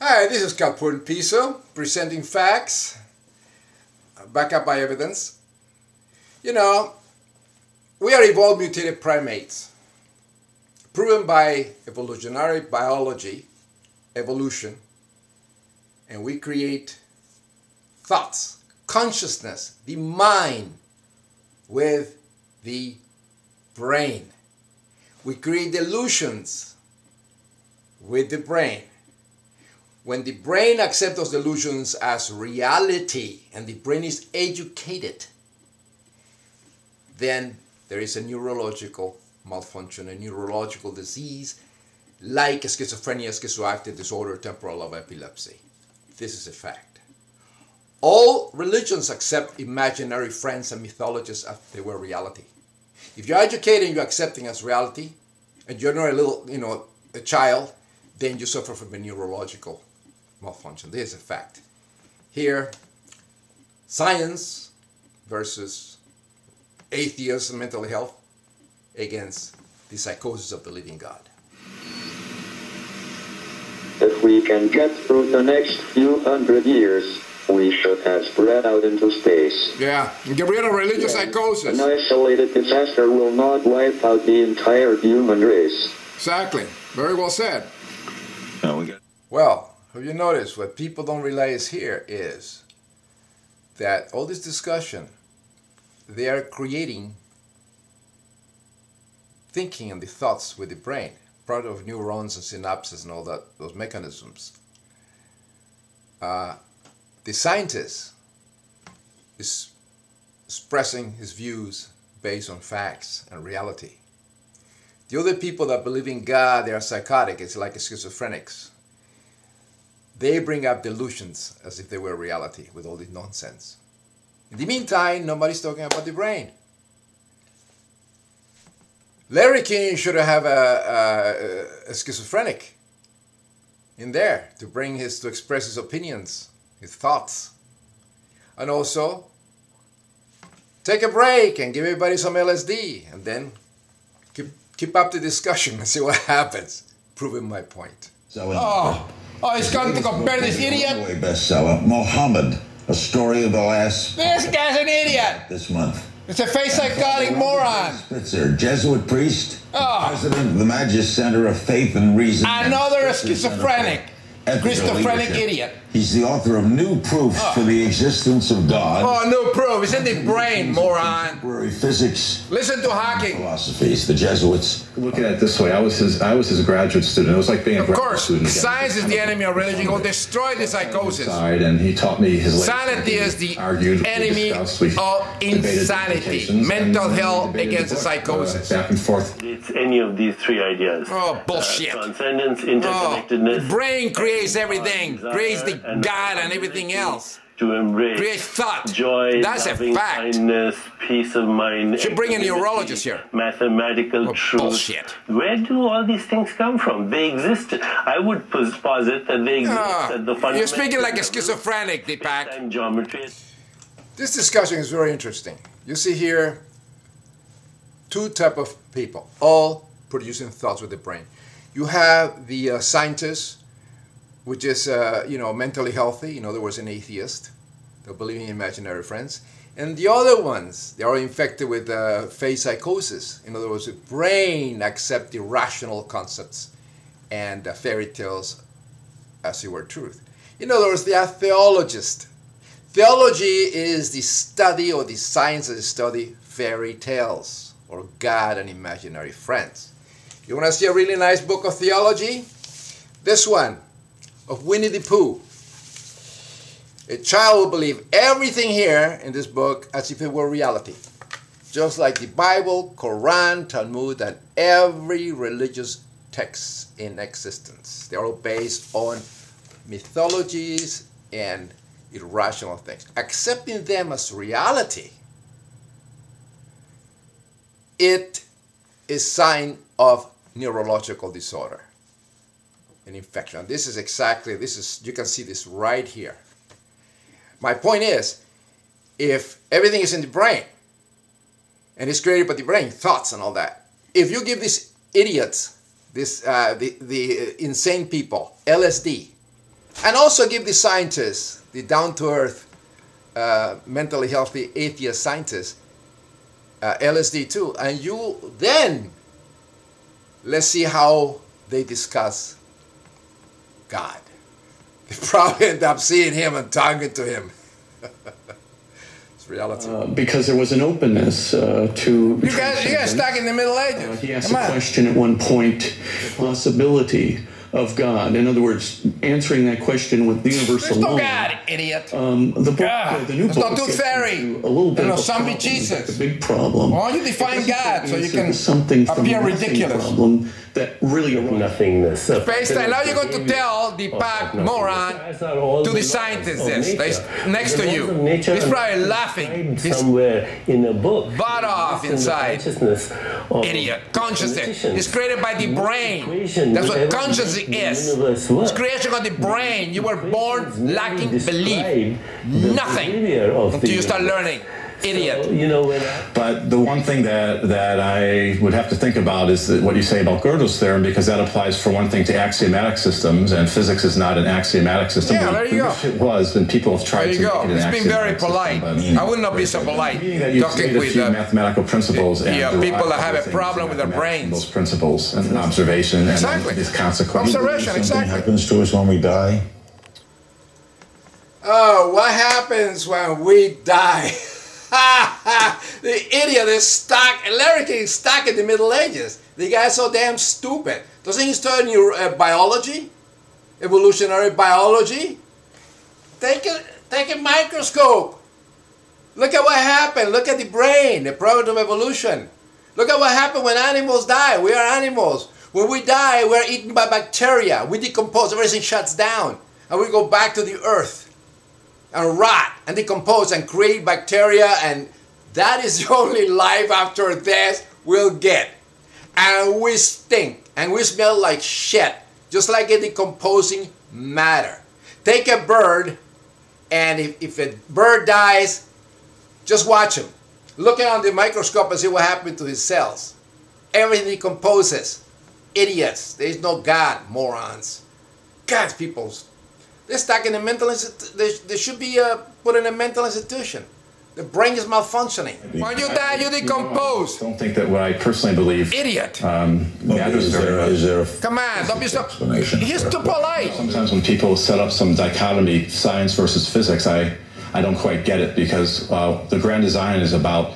Hi, this is Capun Piso, presenting facts, backed up by evidence. You know, we are evolved mutated primates, proven by evolutionary biology, evolution, and we create thoughts, consciousness, the mind with the brain. We create delusions with the brain. When the brain accepts those delusions as reality and the brain is educated, then there is a neurological malfunction, a neurological disease like schizophrenia, schizoaffective disorder, temporal lobe epilepsy. This is a fact. All religions accept imaginary friends and mythologies as they were reality. If you're educated and you're accepting as reality, and you're not a child, then you suffer from a neurological malfunction. This is a fact. Here, science versus atheist and mental health against the psychosis of the living God. If we can get through the next few hundred years, we should have spread out into space. Yeah, and get rid of religious psychosis. An isolated disaster will not wipe out the entire human race. Exactly. Very well said. Well, have you noticed what people don't realize here is that all this discussion, they are creating thinking and the thoughts with the brain, part of neurons and synapses and all that, those mechanisms. The scientist is expressing his views based on facts and reality. The other people that believe in God, they are psychotic, it's like schizophrenics. They bring up delusions as if they were reality with all this nonsense. In the meantime, nobody's talking about the brain. Larry King should have a schizophrenic in there to express his opinions, his thoughts. And also, take a break and give everybody some LSD and then keep up the discussion and see what happens. Proving my point. He's going to compare this idiot. Bestseller, Mohammed, a story of the last. This guy's an idiot. This month. It's a face-psychotic moron. Spitzer, Jesuit priest, president of the Magis Center of Faith and Reason. Another schizophrenic, Christophrenic idiot. He's the author of New Proof for the Existence of God. Oh, new proof. It's in the brain, moron. Contemporary physics. Listen to Hawking. Philosophies, the Jesuits. Looking at it this way, I was his graduate student. It was like being a graduate student. Of course, science is the enemy of religion. It will destroy the psychosis. And he taught me his sanity is the enemy of insanity. Mental health against the psychosis. Back and forth. It's any of these three ideas. Oh, bullshit. Transcendence, interconnectedness. Brain creates everything. Creates the God and everything else. To embrace create thought. Joy, that's a fact. kindness, peace of mind. Should bring a neurologist here. Mathematical truth. Bullshit. Where do all these things come from? They exist. I would posit that they exist at the fundamental. You're speaking like a schizophrenic, Deepak. Geometry. This discussion is very interesting. You see here two types of people, all producing thoughts with the brain. You have the scientists, which is, mentally healthy, in other words, an atheist. They're believing in imaginary friends. And the other ones, they are infected with face psychosis. In other words, the brain accepts irrational concepts and fairy tales as they were truth. In other words, they are theologists. Theology is the study or the science of the study fairy tales or God and imaginary friends. You want to see a really nice book of theology? This one. Of Winnie the Pooh. A child will believe everything here in this book as if it were reality. Just like the Bible, Quran, Talmud, and every religious text in existence. They're all based on mythologies and irrational things. Accepting them as reality, it is a sign of neurological disorder. An infection. This is you can see this right here. My point is, if everything is in the brain, and it's created by the brain, thoughts and all that, if you give these idiots, the insane people, LSD, And also give the scientists, the down-to-earth, mentally healthy atheist scientists, LSD too. And then let's see how they discuss God. They probably end up seeing him and talking to him. It's reality. Because there was an openness to... You guys stuck in the Middle Ages. He asked a question at one point, possibility of God. In other words, answering that question with the universe alone. There's no God, idiot. The new book, no tooth fairy. A little bit of a zombie problem. Jesus. A big problem. Well, you define God so you can appear ridiculous. Problem that really nothingness. Space time. Now you're going to tell the pack moron to the scientist this. Next to you. He's probably laughing. He's somewhere in a book. Butt off inside. Idiot. Consciousness is created by the brain. That's what consciousness is. It's creation of the brain. You were born lacking belief. Nothing until you start learning. Idiot. But the one thing that I would have to think about is what you say about Gödel's theorem, because that applies, for one thing, to axiomatic systems, and physics is not an axiomatic system. Yeah, there you go. If it was, then people have tried to make it an axiomatic It's been very polite. system, I would not be so polite. Talking with mathematical principles and people that have a problem with their brains. Those principles and observation and these consequences. Observation, exactly. Happens to us when we die. Oh, what happens when we die? The idiot is stuck. Larry King is stuck in the Middle Ages. The guy's so damn stupid. Doesn't he study biology? Evolutionary biology? Take a microscope. Look at what happened. Look at the brain, the product of evolution. Look at what happened when animals die. We are animals. When we die, we're eaten by bacteria. We decompose. Everything shuts down. And we go back to the earth and rot and decompose and create bacteria, and that is the only life after death we'll get. And we stink and we smell like shit, just like a decomposing matter. Take a bird, and if a bird dies, just watch him. Look at it on the microscope and see what happened to his cells. Everything decomposes. Idiots. There is no God, morons. God, people. They're stuck in a mental institution. They should be put in a mental institution. The brain is malfunctioning. When you die, you decompose. I don't think that what I personally believe... Idiot. Matters very much. Come on, don't be so... He's too polite. Sometimes when people set up some dichotomy, science versus physics, I don't quite get it, because the grand design is about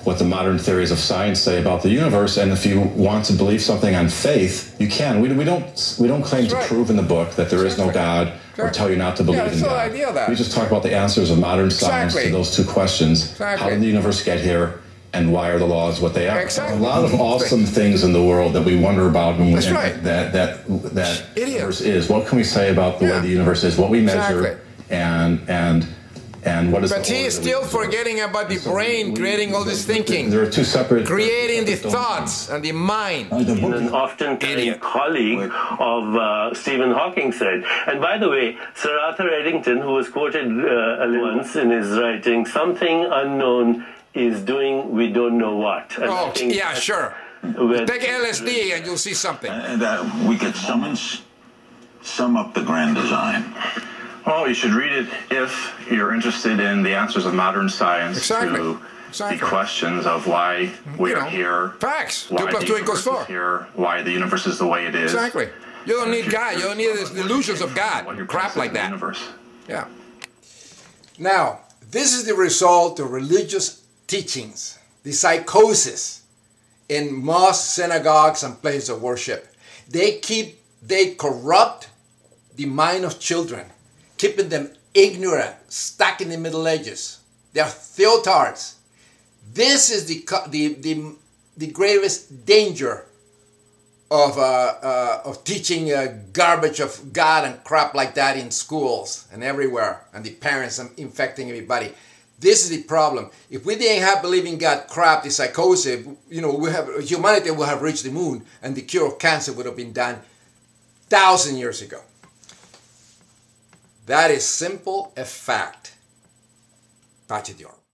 what the modern theories of science say about the universe, and if you want to believe something on faith, you can. We don't claim to prove in the book that there is no God or tell you not to believe in God. We just talk about the answers of modern science to those two questions. How did the universe get here, and why are the laws what they are? A lot of awesome things in the world that we wonder about when that universe is. What can we say about the way the universe is, what we measure, and what is... But he is still forgetting about the brain creating all this thinking. There are two separate... Creating the thoughts and the mind. An often colleague of Stephen Hawking said. And by the way, Sir Arthur Eddington, who was quoted once in his writing, something unknown is doing we don't know what. And yeah, sure. Take LSD and you'll see something. And we could sum up the grand design. Well, you should read it if you're interested in the answers of modern science to the questions of why we are here. Facts. Why 2 + 2 = 4. Here, why the universe is the way it is. Exactly. You don't need God. You don't need the delusions of God. Crap like that. Yeah. Now, this is the result of religious teachings, the psychosis in mosques, synagogues, and places of worship. They corrupt the mind of children, keeping them ignorant, stuck in the Middle Ages. They are theotards. This is the gravest danger of teaching garbage of God and crap like that in schools and everywhere, and the parents infecting everybody. This is the problem. If we didn't have believing God crap, the psychosis, humanity would have reached the moon, and the cure of cancer would have been done 1,000 years ago. That is simple a fact. Pace Dior.